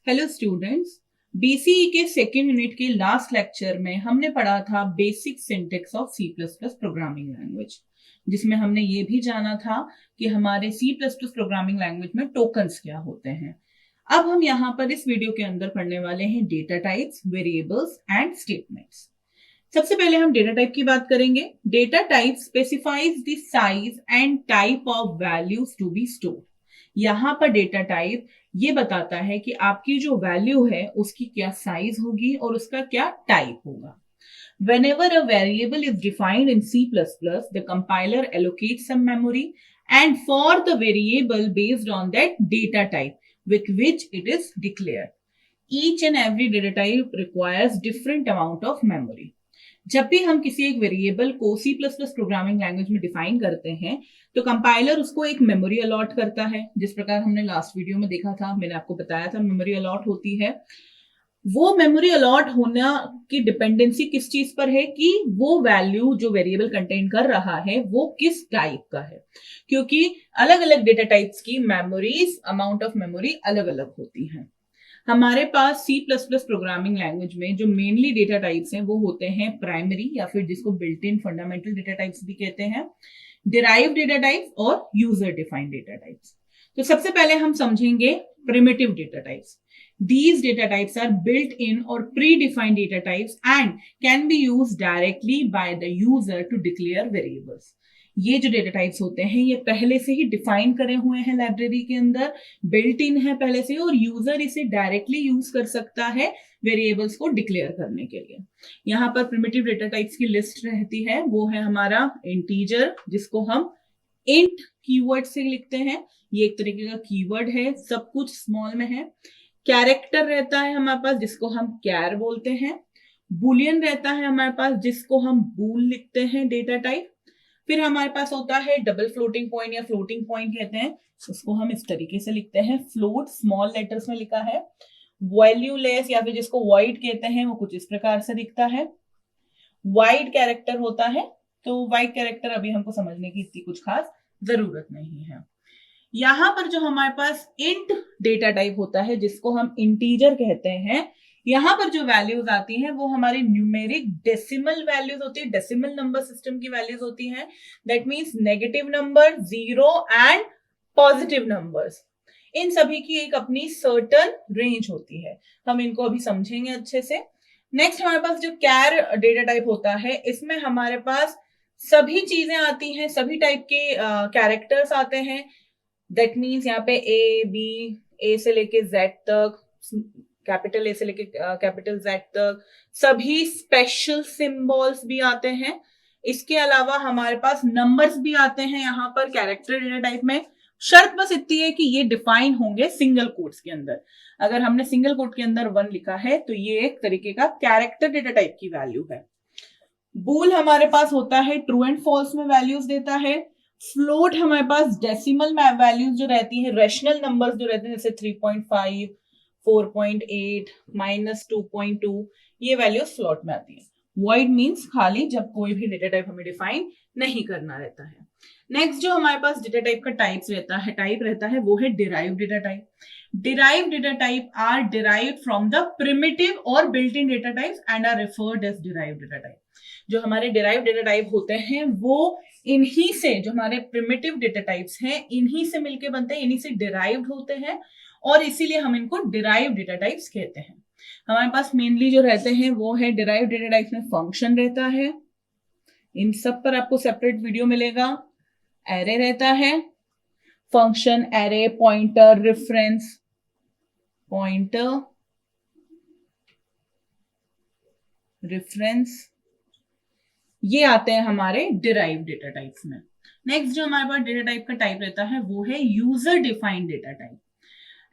Hello students. BCE के second unit के last lecture में हमने पढ़ा था basic syntax of C plus plus programming language, जिसमें हमने ये भी जाना था कि हमारे C plus plus programming language में टोकन्स क्या होते हैं। अब हम यहाँ पर इस वीडियो के अंदर पढ़ने वाले हैं data types, variables and statements. सबसे पहले हम डेटा टाइप की बात करेंगे। Data type specifies the size and type of values to be stored. यहाँ पर डेटा टाइप ये बताता है कि आपकी जो वैल्यू है उसकी क्या साइज होगी और उसका क्या टाइप होगा। Whenever a variable is defined in C++, the compiler allocates some memory and for the variable based on that data type with which it is declared. Each and every data type requires different amount of memory. जब भी हम किसी एक variable को C plus plus programming language में define करते हैं तो कंपाइलर उसको एक मेमोरी अलॉट करता है। जिस प्रकार हमने लास्ट वीडियो में देखा था, मैंने आपको बताया था मेमोरी अलॉट होती है। वो मेमोरी अलॉट होना की डिपेंडेंसी किस चीज पर है कि वो वैल्यू जो वेरिएबल कंटेन कर रहा है वो किस टाइप का है, क्योंकि अलग अलग डेटा टाइप्स की मेमोरीज, अमाउंट ऑफ मेमोरी अलग अलग होती हैं। हमारे पास C plus plus programming language में जो मेनली डेटा टाइप्स हैं वो होते हैं प्राइमरी, या फिर जिसको built in fundamental data types भी कहते हैं, डिराइव्ड डेटा टाइप्स और यूजर डिफाइंड डेटा टाइप्स। तो सबसे पहले हम समझेंगे primitive data types. These data types are built in or predefined data types and can be used directly by the user to declare variables. ये जो data types होते हैं ये पहले से ही डिफाइन करे हुए हैं लाइब्रेरी के अंदर, बिल्ट इन है पहले से, और यूजर इसे डायरेक्टली यूज कर सकता है वेरिएबल्स को डिक्लेयर करने के लिए। यहाँ पर प्रिमिटिव डेटा टाइप्स की लिस्ट रहती है। वो है हमारा इंटीजर, जिसको हम इंट कीवर्ड से लिखते हैं। ये एक तरीके का कीवर्ड है, सब कुछ स्मॉल में है। कैरेक्टर रहता है हमारे पास, जिसको हम कैर बोलते हैं। बुलियन रहता है हमारे पास, जिसको हम बूल लिखते हैं डेटा टाइप। फिर हमारे पास होता है डबल फ्लोटिंग पॉइंट या फ्लोटिंग पॉइंट कहते हैं, उसको हम इस तरीके से लिखते हैं, फ्लोट स्मॉल लेटर्स में लिखा है। वैल्यूलेस या फिर जिसको वाइड कहते हैं वो कुछ इस प्रकार से दिखता है। वाइड कैरेक्टर होता है, तो वाइड कैरेक्टर अभी हमको समझने की इतनी कुछ खास जरूरत नहीं है। यहां पर जो हमारे पास इंट डेटा टाइप होता है, जिसको हम इंटीजर कहते हैं, यहां पर जो वैल्यूज आती हैं वो हमारी न्यूमेरिक डेसिमल वैल्यूज होती है, डेसिमल नंबर सिस्टम की वैल्यूज होती हैं। That means negative number, zero and positive numbers, इन सभी की एक अपनी सर्टन रेंज होती है। हम इनको अभी समझेंगे अच्छे से। नेक्स्ट हमारे पास जो कैर डेटा टाइप होता है, इसमें हमारे पास सभी चीजें आती हैं, सभी टाइप के कैरेक्टर्स आते हैं। दैट मीन्स यहाँ पे ए बी, ए से लेके जेड तक, कैपिटल ए से लेके कैपिटल जेड तक, सभी स्पेशल सिंबल्स भी आते हैं। इसके अलावा हमारे पास नंबर्स भी आते हैं यहाँ पर कैरेक्टर डेटा टाइप में। शर्त बस इतनी है कि ये डिफाइन होंगे सिंगल कोट्स के अंदर। अगर हमने सिंगल कोट के अंदर 1 लिखा है तो ये एक तरीके का कैरेक्टर डेटा टाइप की वैल्यू है। बूल हमारे पास होता है ट्रू एंड फॉल्स में वैल्यूज देता है। फ्लोट हमारे पास डेसिमल वैल्यूज जो रहती हैं, रेशनल नंबर्स जो रहते हैं, जैसे 3.5, 4.8, -2.2, ये वैल्यूज फ्लोट में आती है। वॉइड मींस खाली, जब कोई भी डेटा टाइप हमें डिफाइन नहीं करना रहता है। नेक्स्ट जो हमारे पास डेटा टाइप का टाइप रहता है वो है derived data type. Derived data type are derived from the primitive और built in data types and are referred as derived data type. जो हमारे डिराइव्ड डेटा टाइप होते हैं वो इन्हीं से, जो हमारे प्रिमिटिव डेटा टाइप्स हैं, इन्हीं से मिलके बनते हैं, इन्हीं से डिराइव्ड होते हैं, और इसीलिए हम इनको डिराइव्ड डेटा टाइप्स कहते हैं। हमारे पास मेनली जो रहते हैं वो है डिराइव्ड डेटा टाइप्स में फंक्शन रहता है, इन सब पर आपको सेपरेट वीडियो मिलेगा। एरे रहता है, function, array, pointer, reference, pointer, reference, ये आते हैं हमारे डिराइव्ड डेटा टाइप्स में। नेक्स्ट जो हमारे पास डेटा टाइप का टाइप रहता है वो है user defined data type.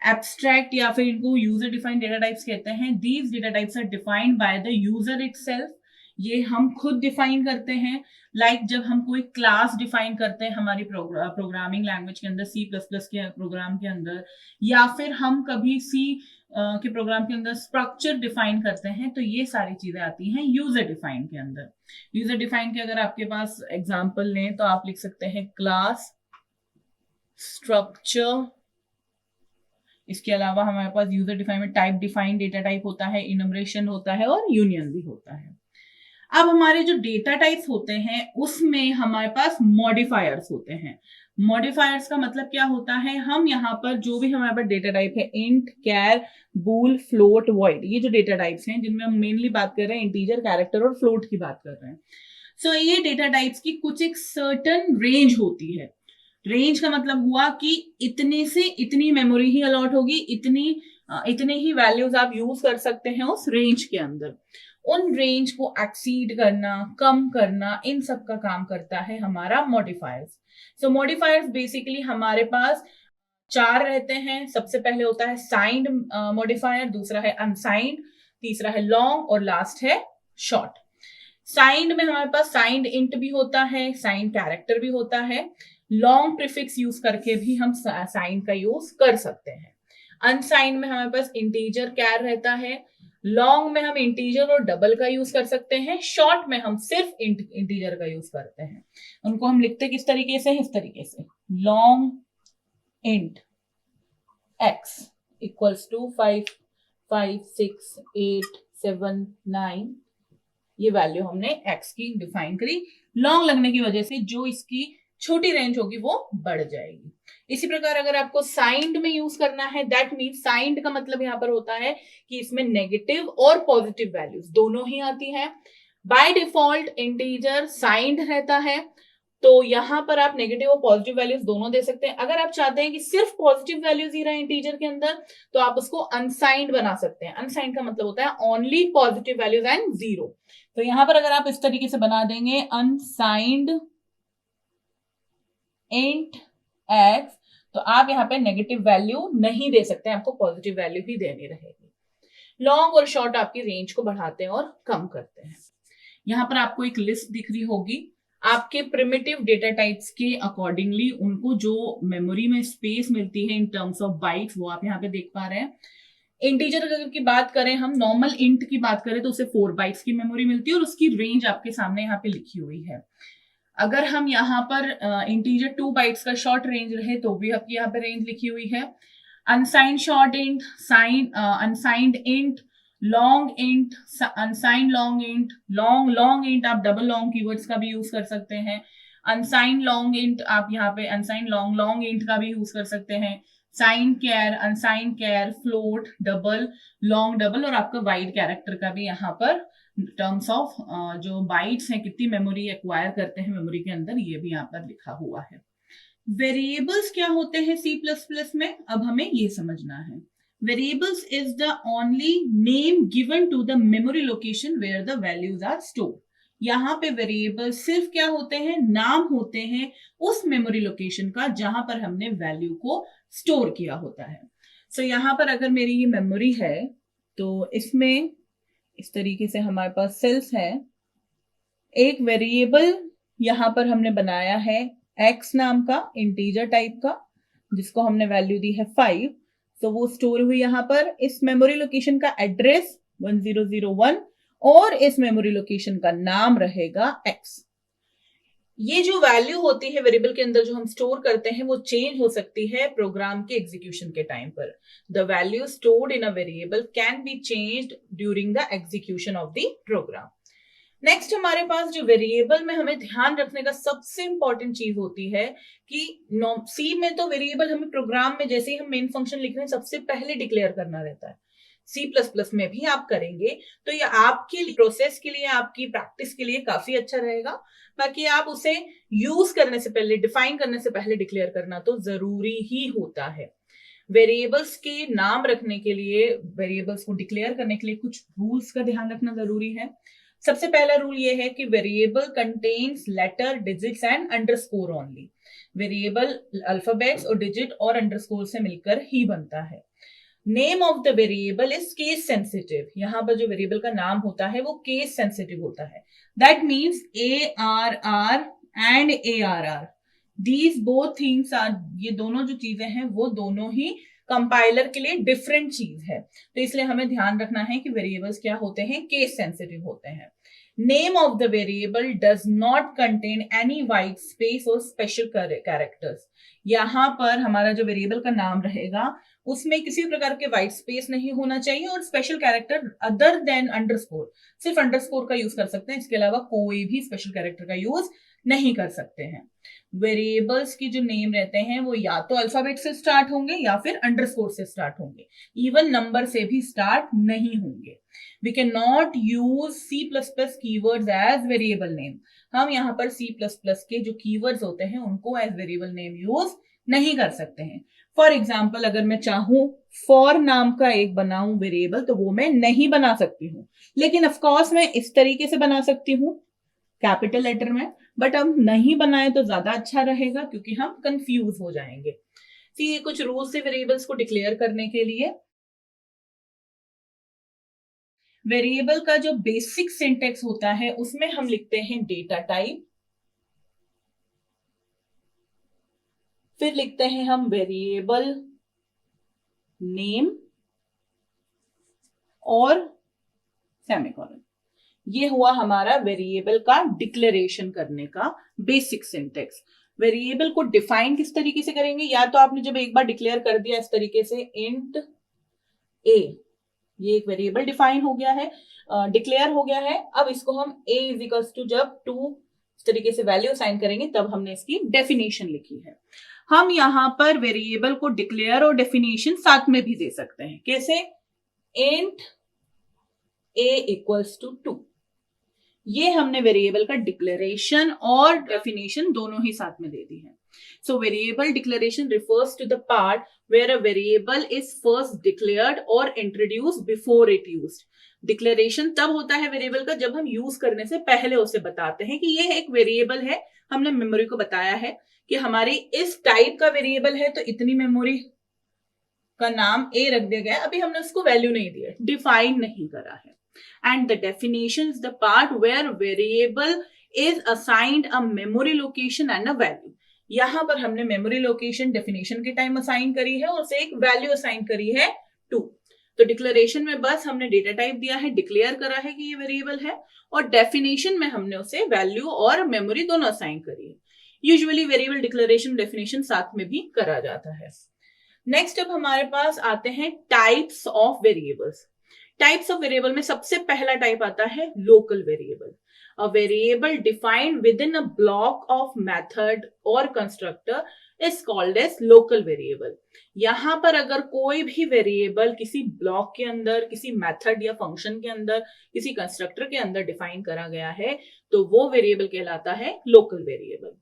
Abstract या फिर इनको यूजर डिफाइंड डेटा टाइप्स कहते हैं। These data types are defined by the user itself. ये हम खुद डिफाइन करते हैं। लाइक जब हम कोई क्लास डिफाइन करते हैं हमारी प्रोग्रामिंग लैंग्वेज के अंदर, सी प्लस प्लस के प्रोग्राम के अंदर, या फिर हम कभी सी के प्रोग्राम के अंदर स्ट्रक्चर डिफाइन करते हैं, तो ये सारी चीजें आती हैं यूजर डिफाइन के अंदर। यूजर डिफाइन के अगर आपके पास एग्जाम्पल लें तो आप लिख सकते हैं क्लास, स्ट्रक्चर, इसके अलावा हमारे पास यूजर डिफाइन में टाइप डिफाइन डेटा टाइप होता है, इनमरेशन होता है और यूनियन भी होता है। अब हमारे जो डेटा टाइप्स होते हैं उसमें हमारे पास मॉडिफायर्स होते हैं। मॉडिफायर्स का मतलब क्या होता है, हम यहाँ पर जो भी हमारे पास डेटा टाइप है, इंट, कैर, बूल, फ्लोट, वॉइड, ये जो डेटा टाइप्स हैं जिनमें हम मेनली बात कर रहे हैं इंटीजर, कैरेक्टर और फ्लोट की बात कर रहे हैं। सो ये डेटा टाइप्स की कुछ एक सर्टन रेंज होती है। रेंज का मतलब हुआ कि इतने से इतनी मेमोरी ही अलॉट होगी, इतने ही वैल्यूज आप यूज कर सकते हैं उस रेंज के अंदर। उन रेंज को एक्सीड करना, कम करना, इन सब का काम करता है हमारा मॉडिफायर्स। सो मॉडिफायर्स बेसिकली हमारे पास 4 रहते हैं। सबसे पहले होता है साइंड मॉडिफायर, दूसरा है अनसाइंड, तीसरा है लॉन्ग और लास्ट है शॉर्ट। साइंड में हमारे पास साइंड इंट भी होता है, साइंड कैरेक्टर भी होता है। लॉन्ग प्रीफिक्स यूज करके भी हम साइंड का यूज कर सकते हैं। अनसाइंड में हमारे पास इंटीजर कैर रहता है। लॉन्ग में हम इंटीजर और डबल का यूज कर सकते हैं। शॉर्ट में हम सिर्फ इंटीजर का यूज करते हैं। उनको हम लिखते किस तरीके से, इस तरीके से, long int x equals to 5, 5, 6, 8, 7, 9। ये वैल्यू हमने x की डिफाइन करी। लॉन्ग लगने की वजह से जो इसकी छोटी रेंज होगी वो बढ़ जाएगी। इसी प्रकार अगर आपको साइंड में यूज करना है, दैट मीन साइंड का मतलब यहां पर होता है कि इसमें नेगेटिव और पॉजिटिव वैल्यूज दोनों ही आती हैं। बाय डिफॉल्ट इंटीजर साइंड रहता है, तो यहां पर आप नेगेटिव और पॉजिटिव वैल्यूज दोनों दे सकते हैं। अगर आप चाहते हैं कि सिर्फ पॉजिटिव वैल्यूज ही रहे इंटीजर के अंदर, तो आप उसको अनसाइंड बना सकते हैं। अनसाइंड का मतलब होता है ओनली पॉजिटिव वैल्यूज एंड 0। तो यहां पर अगर आप इस तरीके से बना देंगे अनसाइंड इंट x, तो आप यहाँ पे नेगेटिव वैल्यू नहीं दे सकते, आपको पॉजिटिव वैल्यू ही देनी रहेगी। लॉन्ग और शॉर्ट आपकी रेंज को बढ़ाते हैं और कम करते हैं। यहाँ पर आपको एक लिस्ट दिख रही होगी आपके प्रिमिटिव डेटा टाइप्स के अकॉर्डिंगली, उनको जो मेमोरी में स्पेस मिलती है इन टर्म्स ऑफ बाइट्स, वो आप यहाँ पे देख पा रहे हैं। इंटीजर अगर की बात करें, हम नॉर्मल इंट की बात करें, तो उसे 4 बाइट्स की मेमोरी मिलती है और उसकी रेंज आपके सामने यहाँ पे लिखी हुई है। अगर हम यहाँ पर इंटीजर 2 बाइट्स का शॉर्ट रेंज रहे तो भी आपकी यहाँ पे रेंज लिखी हुई है। Unsigned short int, unsigned int, long int, unsigned long int, long int आप डबल लॉन्ग कीवर्ड्स का भी यूज कर सकते हैं। अनसाइंड लॉन्ग इंट आप यहाँ पे अनसाइंड लॉन्ग इंट का भी यूज कर सकते हैं। Signed char, unsigned char, float, double, long double और आपका वाइड कैरेक्टर का भी यहाँ पर टर्म्स ऑफ जो बाइट्स हैं, कितनी मेमोरी एक्वायर करते हैं मेमोरी के अंदर, ये भी यहाँ पर लिखा हुआ है। वेरिएबल्स क्या होते हैं C++ में, अब हमें ये समझना है। Variables is the only name given to the memory location where the values are stored. यहाँ पे वेरिएबल सिर्फ क्या होते हैं, नाम होते हैं उस मेमोरी लोकेशन का जहां पर हमने वैल्यू को स्टोर किया होता है। सो यहाँ पर अगर मेरी ये मेमोरी है तो इसमें इस तरीके से हमारे पास सेल्स है। एक वेरिएबल यहां पर हमने बनाया है x नाम का, इंटीजर टाइप का, जिसको हमने वैल्यू दी है 5। तो वो स्टोर हुई यहां पर। इस मेमोरी लोकेशन का एड्रेस 1001 और इस मेमोरी लोकेशन का नाम रहेगा x। ये जो वैल्यू होती है वेरिएबल के अंदर जो हम स्टोर करते हैं, वो चेंज हो सकती है प्रोग्राम के एग्जीक्यूशन के टाइम पर। The value stored in a variable can be changed during the execution of the program. Next हमारे पास जो वेरिएबल में हमें ध्यान रखने का सबसे इंपॉर्टेंट चीज होती है कि सी में तो वेरिएबल हमें प्रोग्राम में जैसे ही हम मेन फंक्शन लिख रहे हैं सबसे पहले डिक्लेयर करना रहता है। C++ में भी आप करेंगे तो ये आपके प्रोसेस के लिए, आपकी प्रैक्टिस के लिए काफी अच्छा रहेगा। बाकी आप उसे यूज करने से पहले, डिफाइन करने से पहले डिक्लेयर करना तो जरूरी ही होता है। वेरिएबल्स के नाम रखने के लिए, वेरिएबल्स को डिक्लेयर करने के लिए कुछ रूल्स का ध्यान रखना जरूरी है। सबसे पहला रूल ये है कि variable contains letter, digits and underscore only. Variable alphabets और डिजिट और अंडरस्कोर से मिलकर ही बनता है। Name of the variable is case sensitive. यहां पर जो वेरिएबल का नाम होता है वो केस सेंसिटिव होता है। That means ARR and ARR, these both things are, ये दोनों जो चीजें हैं वो दोनों ही कंपाइलर के लिए डिफरेंट चीज है। तो इसलिए हमें ध्यान रखना है कि वेरिएबल्स क्या होते हैं, केस सेंसिटिव होते हैं। Name of the variable does not contain any white space और स्पेशल कैरेक्टर्स। यहां पर हमारा जो वेरिएबल का नाम रहेगा उसमें किसी प्रकार के व्हाइट स्पेस नहीं होना चाहिए और special character other than underscore, सिर्फ अंडरस्कोर का यूज कर सकते हैं, इसके अलावा कोई भी स्पेशल कैरेक्टर का यूज नहीं कर सकते हैं। वेरिएबल्स की जो नेम रहते हैं वो या तो अल्फाबेट से स्टार्ट होंगे या फिर अंडरस्कोर से स्टार्ट होंगे, इवन नंबर से भी स्टार्ट नहीं होंगे। We can not use C++ keywords as variable name. हम यहाँ पर C++ के जो कीवर्ड्स होते हैं उनको एज वेरिएबल नेम यूज नहीं कर सकते हैं। फॉर एग्जाम्पल अगर मैं चाहूं फॉर नाम का एक बनाऊं वेरिएबल तो वो मैं नहीं बना सकती हूँ, लेकिन ऑफकोर्स मैं इस तरीके से बना सकती हूँ कैपिटल लेटर में, बट हम नहीं बनाए तो ज्यादा अच्छा रहेगा क्योंकि हम कंफ्यूज हो जाएंगे। तो ये कुछ रूल्स है वेरिएबल्स को डिक्लेयर करने के लिए। वेरिएबल का जो बेसिक सिंटेक्स होता है उसमें हम लिखते हैं डेटा टाइप, फिर लिखते हैं हम वेरिएबल नेम और सेमीकोलन। ये हुआ हमारा वेरिएबल का डिक्लेरेशन करने का बेसिक सिंटेक्स। वेरिएबल को डिफाइन किस तरीके से करेंगे, या तो आपने जब एक बार डिक्लेयर कर दिया इस तरीके से इंट ए, ये एक वेरिएबल डिफाइन हो गया है, डिक्लेयर हो गया है। अब इसको हम a इज इक्वल्स टू जब 2 इस तरीके से वैल्यू असाइन करेंगे तब हमने इसकी डेफिनेशन लिखी है। हम यहां पर वेरिएबल को डिक्लेयर और डेफिनेशन साथ में भी दे सकते हैं। कैसे? इंट a इक्वल्स टू 2, ये हमने वेरिएबल का डिक्लेरेशन और डेफिनेशन दोनों ही साथ में दे दी है। So variable declaration refers to the part where a variable is first declared or introduced before it used. Declaration तब होता है वेरिएबल का जब हम यूज करने से पहले उसे बताते हैं कि ये एक वेरिएबल है। हमने मेमोरी को बताया है कि हमारी इस टाइप का वेरिएबल है तो इतनी मेमोरी का नाम ए रख दिया गया है, अभी हमने उसको वैल्यू नहीं दिया, डिफाइन नहीं करा है। And the definition is the part where variable is assigned a memory location and a value. यहां पर हमने मेमोरी लोकेशन डेफिनेशन के टाइम असाइन करी है और उसे एक वैल्यू असाइन करी है 2। तो डिक्लेरेशन में बस हमने डेटा टाइप दिया है, डिक्लेयर करा है कि ये वेरिएबल है, और डेफिनेशन में हमने उसे वैल्यू और मेमोरी दोनों असाइन करी है। यूजुअली वेरिएबल डिक्लेरेशन डेफिनेशन साथ में भी करा जाता है। नेक्स्ट अब हमारे पास आते हैं types of variables. Types of variable में सबसे पहला टाइप आता है local variable. A variable defined within a block of method or constructor is called as local variable. यहां पर अगर कोई भी वेरिएबल किसी ब्लॉक के अंदर, किसी मेथड या फंक्शन के अंदर, किसी कंस्ट्रक्टर के अंदर डिफाइन करा गया है तो वो वेरिएबल कहलाता है लोकल वेरिएबल।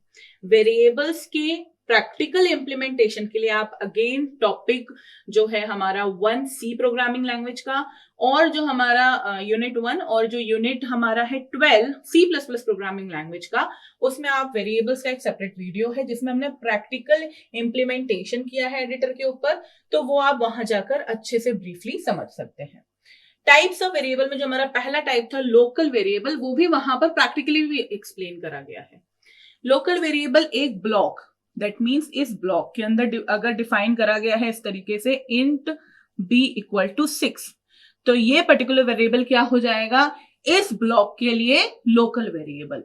वेरिएबल्स के प्रैक्टिकल इंप्लीमेंटेशन के लिए आप अगेन टॉपिक जो है हमारा 1C प्रोग्रामिंग लैंग्वेज का, और जो हमारा यूनिट 1 और जो यूनिट हमारा है 12 C++ प्रोग्रामिंग लैंग्वेज का, उसमें आप वेरिएबल्स का एक सेपरेट वीडियो है जिसमें हमने प्रैक्टिकल इंप्लीमेंटेशन किया है एडिटर के ऊपर, तो वो आप वहां जाकर अच्छे से ब्रीफली समझ सकते हैं। टाइप्स ऑफ वेरिएबल में जो हमारा पहला टाइप था लोकल वेरिएबल, वो भी वहां पर प्रैक्टिकली भी एक्सप्लेन करा गया है। लोकल वेरिएबल एक ब्लॉक, दैट मीन्स इस ब्लॉक के अंदर अगर डिफाइन करा गया है इस तरीके से इंट b इक्वल टू 6, तो ये पर्टिकुलर वेरिएबल क्या हो जाएगा इस ब्लॉक के लिए लोकल वेरिएबल।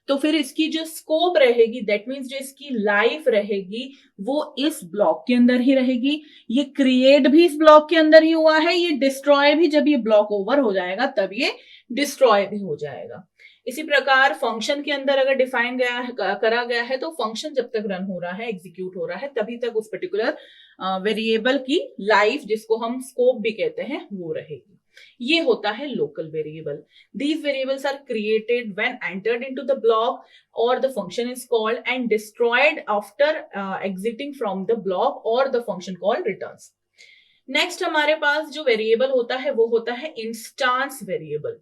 तो फिर इसकी जो स्कोप रहेगी, दैट मीन्स जो इसकी लाइफ रहेगी वो इस ब्लॉक के अंदर ही रहेगी। ये क्रिएट भी इस ब्लॉक के अंदर ही हुआ है, ये डिस्ट्रॉय भी जब ये ब्लॉक ओवर हो जाएगा तब ये डिस्ट्रॉय भी हो जाएगा। इसी प्रकार फंक्शन के अंदर अगर डिफाइन करा गया है तो फंक्शन जब तक रन हो रहा है, एग्जीक्यूट हो रहा है, तभी तक उस पर्टिकुलर वेरिएबल की लाइफ, जिसको हम स्कोप भी कहते हैं, वो रहेगी। ये होता है local variable. These variables are created when entered into the block or the function is called and destroyed after exiting from the block or the function called returns. Next हमारे पास जो वेरिएबल होता है वो होता है instance variable.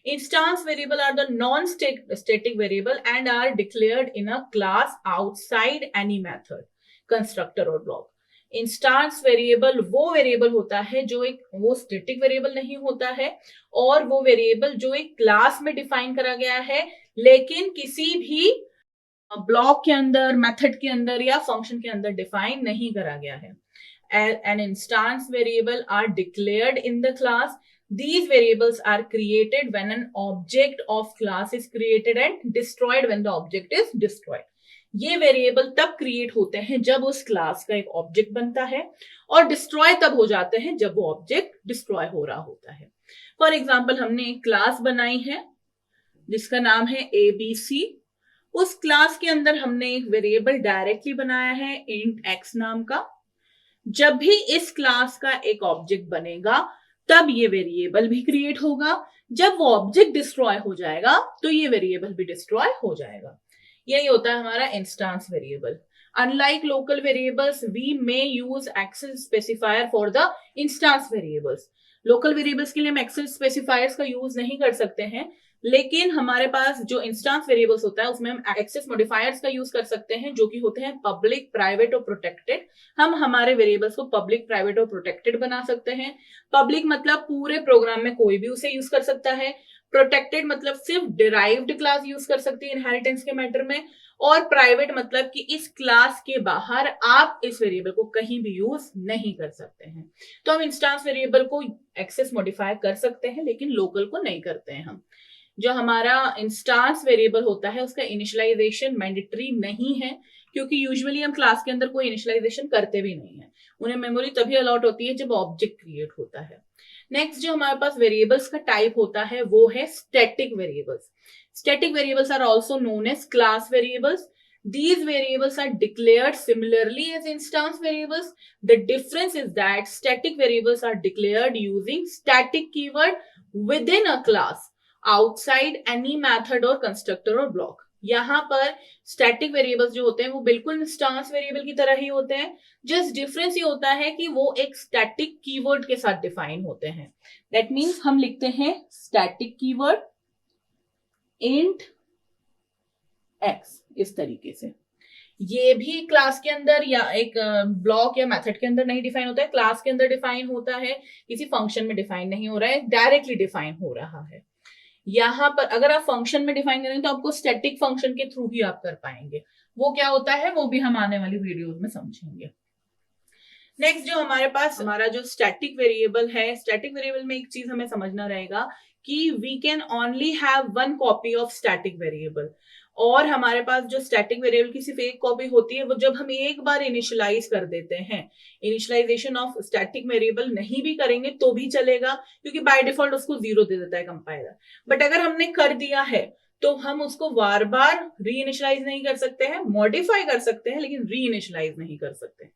Instance variable are the non static variable and are declared in a class outside any method, constructor और block. Instance variable वो वेरिएबल होता है जो वो स्टैटिक वेरिएबल नहीं होता है, और वो वेरिएबल जो एक क्लास में डिफाइन करा गया है लेकिन किसी भी ब्लॉक के अंदर, मेथड के अंदर या फंक्शन के अंदर डिफाइन नहीं करा गया है। An instance variable are declared in the class. These variables are created when an object of class is created and destroyed when the object is destroyed. ये वेरिएबल तब क्रिएट होते हैं जब उस क्लास का एक ऑब्जेक्ट बनता है, और डिस्ट्रॉय तब हो जाते हैं जब वो ऑब्जेक्ट डिस्ट्रॉय हो रहा होता है। फॉर एग्जाम्पल, हमने एक क्लास बनाई है जिसका नाम है ABC। उस क्लास के अंदर हमने एक वेरिएबल डायरेक्टली बनाया है इंट x नाम का। जब भी इस क्लास का एक ऑब्जेक्ट बनेगा तब ये वेरिएबल भी क्रिएट होगा। जब वो ऑब्जेक्ट डिस्ट्रॉय हो जाएगा तो ये वेरिएबल भी डिस्ट्रॉय हो जाएगा। यही होता है हमारा instance variable. Unlike local variables, we may use access specifier for the instance variables. Local variables के लिए हम एक्सेस स्पेसिफायर्स का यूज नहीं कर सकते हैं, लेकिन हमारे पास जो इंस्टेंस वेरिएबल्स होता है उसमें हम एक्सेस मॉडिफायर्स का यूज कर सकते हैं, जो कि होते हैं पब्लिक, प्राइवेट और प्रोटेक्टेड। हम हमारे वेरिएबल्स को पब्लिक, प्राइवेट और प्रोटेक्टेड बना सकते हैं। पब्लिक मतलब पूरे प्रोग्राम में कोई भी उसे यूज कर सकता है। प्रोटेक्टेड मतलब सिर्फ डिराइव्ड क्लास यूज कर सकती है इनहेरिटेंस के मैटर में। और प्राइवेट मतलब कि इस क्लास के बाहर आप इस वेरिएबल को कहीं भी यूज नहीं कर सकते हैं। तो हम इंस्टेंस वेरिएबल को एक्सेस मॉडिफाई कर सकते हैं, लेकिन लोकल को नहीं करते हैं हम। जो हमारा इंस्टेंस वेरिएबल होता है उसका इनिशियलाइजेशन मैंडेटरी नहीं है, क्योंकि यूजुअली हम क्लास के अंदर कोई इनिशियलाइजेशन करते भी नहीं है। उन्हें मेमोरी तभी अलॉट होती है जब ऑब्जेक्ट क्रिएट होता है। नेक्स्ट जो हमारे पास वेरिएबल्स का टाइप होता है वो है static variables. Static variables are also known as class variables. These variables are declared similarly as instance variables. The difference is that static variables are declared using static keyword within a class, outside any method or constructor or block. यहाँ पर static variables जो होते हैं वो बिल्कुल instance variable की तरह ही होते हैं। जस्ट डिफरेंस ये होता है कि वो एक स्टैटिक कीवर्ड के साथ डिफाइन होते हैं। दैट मीन्स हम लिखते हैं स्टैटिक कीवर्ड इंट x इस तरीके से। ये भी क्लास के अंदर या एक ब्लॉक या मेथड के अंदर नहीं डिफाइन होता है, क्लास के अंदर डिफाइन होता है, किसी फंक्शन में डिफाइन नहीं हो रहा है, डायरेक्टली डिफाइन हो रहा है। यहां पर अगर आप फंक्शन में डिफाइन करेंगे तो आपको स्टैटिक फंक्शन के थ्रू ही आप कर पाएंगे। वो क्या होता है वो भी हम आने वाली वीडियोस में समझेंगे। नेक्स्ट जो हमारे पास हमारा जो स्टैटिक वेरिएबल है, स्टैटिक वेरिएबल में एक चीज हमें समझना रहेगा कि we can only have one copy of static variable. और हमारे पास जो स्टैटिक वेरिएबल की सिर्फ एक कॉपी होती है, वो जब हम एक बार इनिशियलाइज कर देते हैं। इनिशियलाइजेशन ऑफ स्टैटिक वेरिएबल नहीं भी करेंगे तो भी चलेगा, क्योंकि बाय डिफॉल्ट उसको 0 दे देता है कंपाइलर। बट अगर हमने कर दिया है तो हम उसको बार बार री इनिशियलाइज नहीं कर सकते हैं, मॉडिफाई कर सकते हैं लेकिन री इनिशियलाइज नहीं कर सकते।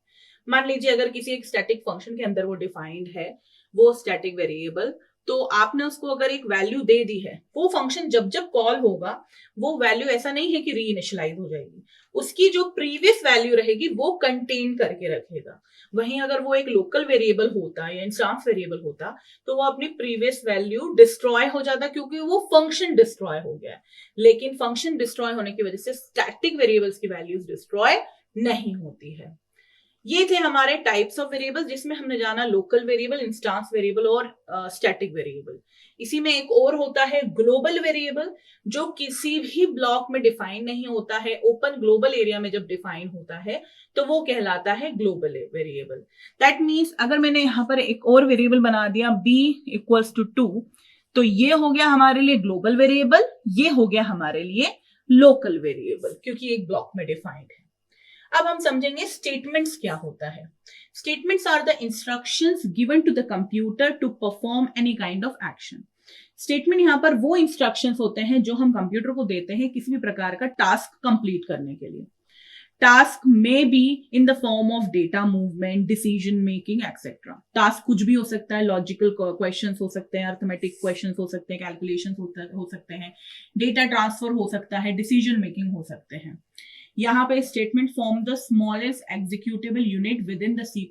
मान लीजिए अगर किसी एक स्टैटिक फंक्शन के अंदर वो डिफाइंड है वो स्टैटिक वेरिएबल, तो आपने उसको अगर एक वैल्यू दे दी है, वो फंक्शन जब जब कॉल होगा वो वैल्यू ऐसा नहीं है कि री इनिशियलाइज हो जाएगी, उसकी जो प्रीवियस वैल्यू रहेगी वो कंटेन करके रखेगा। वहीं अगर वो एक लोकल वेरिएबल होता या इंस्टेंस वेरिएबल होता तो वो अपनी प्रीवियस वैल्यू डिस्ट्रॉय हो जाता, क्योंकि वो फंक्शन डिस्ट्रॉय हो गया। लेकिन फंक्शन डिस्ट्रॉय होने की वजह से स्टैटिक वेरिएबल्स की वैल्यूज डिस्ट्रॉय नहीं होती है। ये थे हमारे टाइप्स ऑफ वेरिएबल, जिसमें हमने जाना लोकल वेरिएबल, इंस्टेंस वेरिएबल और स्टैटिक वेरिएबल। इसी में एक और होता है ग्लोबल वेरिएबल, जो किसी भी ब्लॉक में डिफाइन नहीं होता है, ओपन ग्लोबल एरिया में जब डिफाइन होता है तो वो कहलाता है ग्लोबल वेरिएबल। दैट मीन्स अगर मैंने यहाँ पर एक और वेरिएबल बना दिया b = 2, तो ये हो गया हमारे लिए ग्लोबल वेरिएबल, ये हो गया हमारे लिए लोकल वेरिएबल, क्योंकि एक ब्लॉक में डिफाइंड है। अब हम समझेंगे स्टेटमेंट्स क्या होता है। Statements are the instructions given to the computer to perform any kind of action. Statement यहाँ पर वो इंस्ट्रक्शंस होते हैं जो हम कंप्यूटर को देते हैं किसी भी प्रकार का टास्क कंप्लीट करने के लिए। टास्क में be in the form of data movement, decision making etcetera. Task कुछ भी हो सकता है, लॉजिकल क्वेश्चंस हो सकते हैं, अर्थमेटिक क्वेश्चंस हो सकते हैं, कैलकुलेशंस हो सकते हैं, डेटा ट्रांसफर हो सकता है, डिसीजन मेकिंग हो सकते हैं। यहाँ पे statement form the smallest executable unit within the C++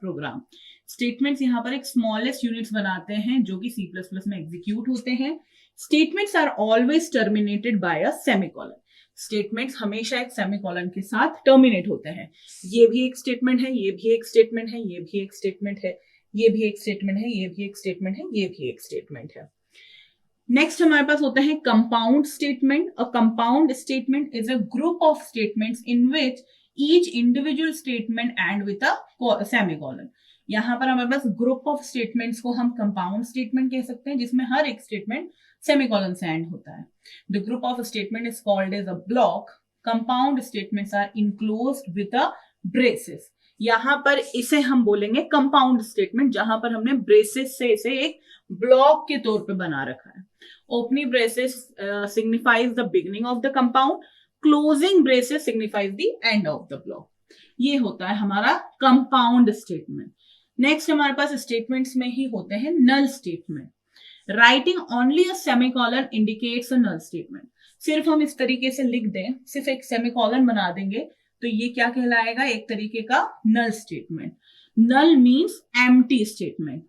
program. Statements यहाँ पर एक स्मॉलेस्ट यूनिट्स बनाते हैं जो कि C++ में एग्जीक्यूट होते हैं। Statements are always terminated by a semicolon. Statements हमेशा एक सेमीकोलन के साथ टर्मिनेट होते हैं। ये भी एक स्टेटमेंट है, ये भी एक स्टेटमेंट है, ये भी एक स्टेटमेंट है, ये भी एक स्टेटमेंट है, ये भी एक स्टेटमेंट है, ये भी एक स्टेटमेंट है। नेक्स्ट हमारे पास होता है compound statement. A compound statement is a group of statements in which each individual statement and with a semicolon. यहाँ पर हमारे पास ग्रुप ऑफ स्टेटमेंट्स को हम कंपाउंड स्टेटमेंट कह सकते हैं, जिसमें हर एक स्टेटमेंट सेमीकोलन से एंड होता है। The group of statement is called as a block compound statements are enclosed with a braces. यहां पर इसे हम बोलेंगे कंपाउंड स्टेटमेंट, जहां पर हमने ब्रेसेस से इसे एक ब्लॉक के तौर पे बना रखा है। Opening braces signifies the beginning of the compound, closing braces signifies the end of the block. ये होता है हमारा कंपाउंड स्टेटमेंट। नेक्स्ट हमारे पास स्टेटमेंट्स में ही होते हैं null statement. Writing only a semicolon indicates a null statement. सिर्फ हम इस तरीके से लिख दें, सिर्फ एक सेमीकोलन बना देंगे, तो ये क्या कहलाएगा, एक तरीके का null statement. Null means empty statement.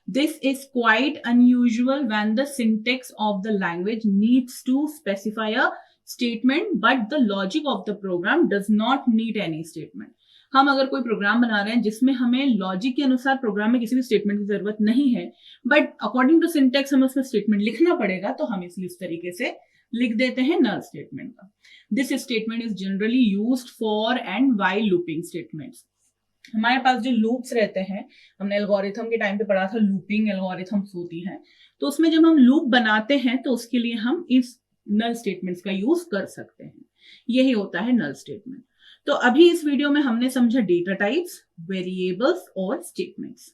This is quite unusual when the syntax of the language needs to specify a statement, but the logic of the program does not need any statement. हम अगर कोई programme बना रहे हैं जिसमें हमें logic के अनुसार प्रोग्राम में किसी भी स्टेटमेंट की जरूरत नहीं है, बट अकॉर्डिंग टू सिंटेक्स हमें उसमें स्टेटमेंट लिखना पड़ेगा, तो हम इसलिए इस तरीके से लिख देते हैं नल स्टेटमेंट का। This statement is generally used for and while looping statements. हमारे पास जो लूप्स रहते हैं, हमने एल्गोरिथम के टाइम पे पढ़ा था लूपिंग एल्गोरिथम्स होती हैं, तो उसमें जब हम लूप बनाते हैं तो उसके लिए हम इस नल स्टेटमेंट्स का यूज कर सकते हैं। यही होता है नल स्टेटमेंट। तो अभी इस वीडियो में हमने समझा डेटा टाइप्स, वेरिएबल्स और स्टेटमेंट्स।